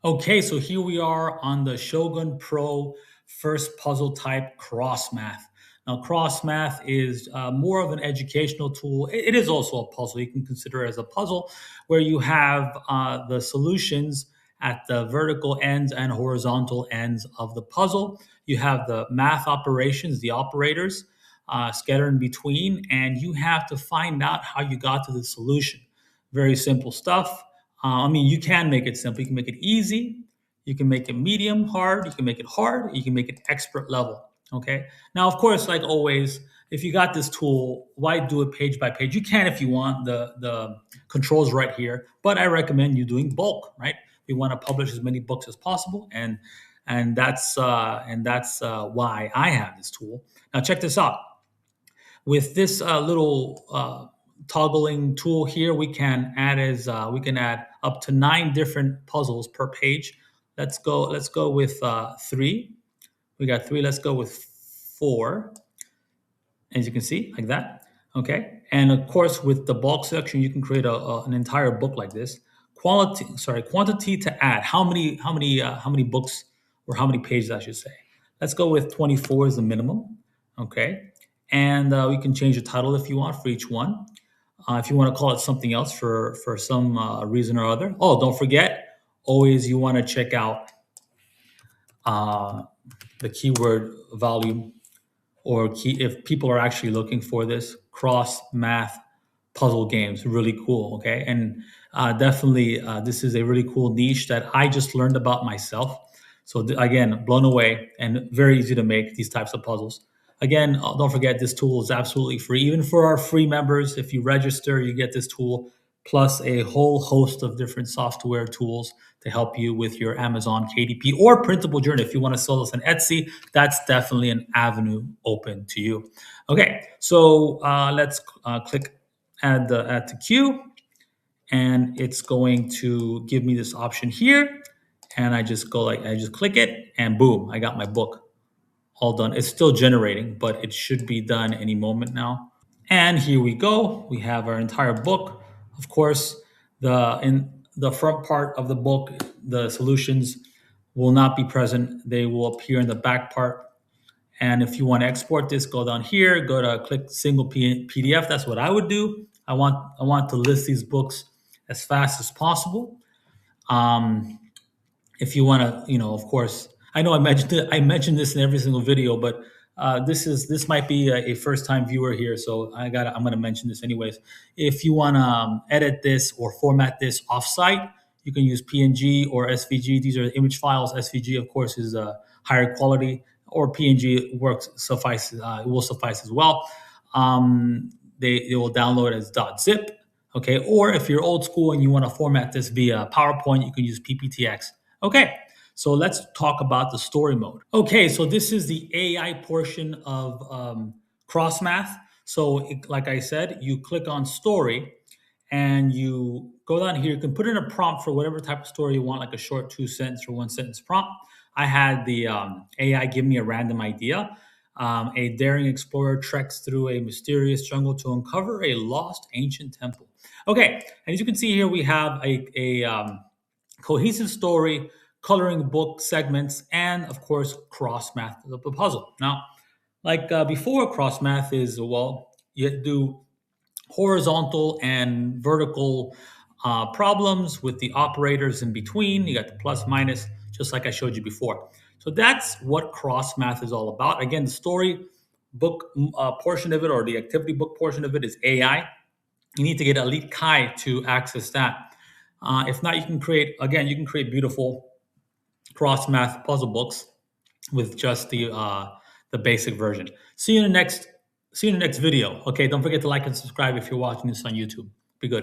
Okay, so here we are on the Shogun Pro first puzzle type Crossmath. Now, Crossmath is more of an educational tool. It is also a puzzle. You can consider it as a puzzle where you have the solutions at the vertical ends and horizontal ends of the puzzle. You have the math operations, the operators scattered in between, and you have to find out how you got to the solution. Very simple stuff. I mean, you can make it simple. You can make it easy. You can make it medium hard. You can make it hard. You can make it expert level. Okay. Now, of course, like always, if you got this tool, why do it page by page? You can if you want. The controls right here, but I recommend you doing bulk. Right. We want to publish as many books as possible, and that's why I have this tool. Now, check this out. With this little toggling tool here, we can add up to 9 different puzzles per page. Let's go with 3. We got 3. Let's go with 4. As you can see, like that. Okay, and of course, with the bulk section, you can create an entire book like this. Quantity to add. How many books or how many pages, I should say. Let's go with 24 as the minimum. Okay, and we can change the title if you want for each one. If you want to call it something else for some reason or other. Oh, don't forget, always you want to check out uh, the keyword volume or key if people are actually looking for this cross math puzzle games. Really cool. Okay, and definitely this is a really cool niche that I just learned about myself. So again, blown away and very easy to make these types of puzzles. Again, don't forget this tool is absolutely free. Even for our free members, if you register, you get this tool plus a whole host of different software tools to help you with your Amazon KDP or printable journal. If you want to sell this on Etsy, that's definitely an avenue open to you. Okay, so let's click add to queue, and it's going to give me this option here. And I just click it, and boom, I got my book all done. It's still generating, but it should be done any moment now. And here we go. We have our entire book. Of course, in the front part of the book, the solutions will not be present. They will appear in the back part. And if you want to export this, go down here, go to click single PDF. That's what I would do. I want to list these books as fast as possible. Um, if you want to, of course, I know I mentioned this in every single video, but this might be a first time viewer here, so I'm going to mention this anyways. If you want to edit this or format this offsite, you can use PNG or SVG. These are image files. SVG, of course, is higher quality, or PNG it will suffice as well. They will download as .zip. Okay, or if you're old school and you want to format this via PowerPoint, you can use PPTX. Okay, so let's talk about the story mode. Okay, so this is the AI portion of Crossmath. So, like I said, you click on story and you go down here. You can put in a prompt for whatever type of story you want, like a short 2 sentence or 1 sentence prompt. I had the AI give me a random idea. A daring explorer treks through a mysterious jungle to uncover a lost ancient temple. Okay, and as you can see here, we have a cohesive story, coloring book segments, and of course, cross math of the puzzle. Now, like before, cross math is, well, you do horizontal and vertical problems with the operators in between. You got the plus minus, just like I showed you before. So that's what cross math is all about. Again, the story book portion of it, or the activity book portion of it, is AI. You need to get Elite Kai to access that. If not, you can create beautiful cross math puzzle books with just the basic version. See you in the next video. Okay, don't forget to like and subscribe if you're watching this on YouTube. Be good.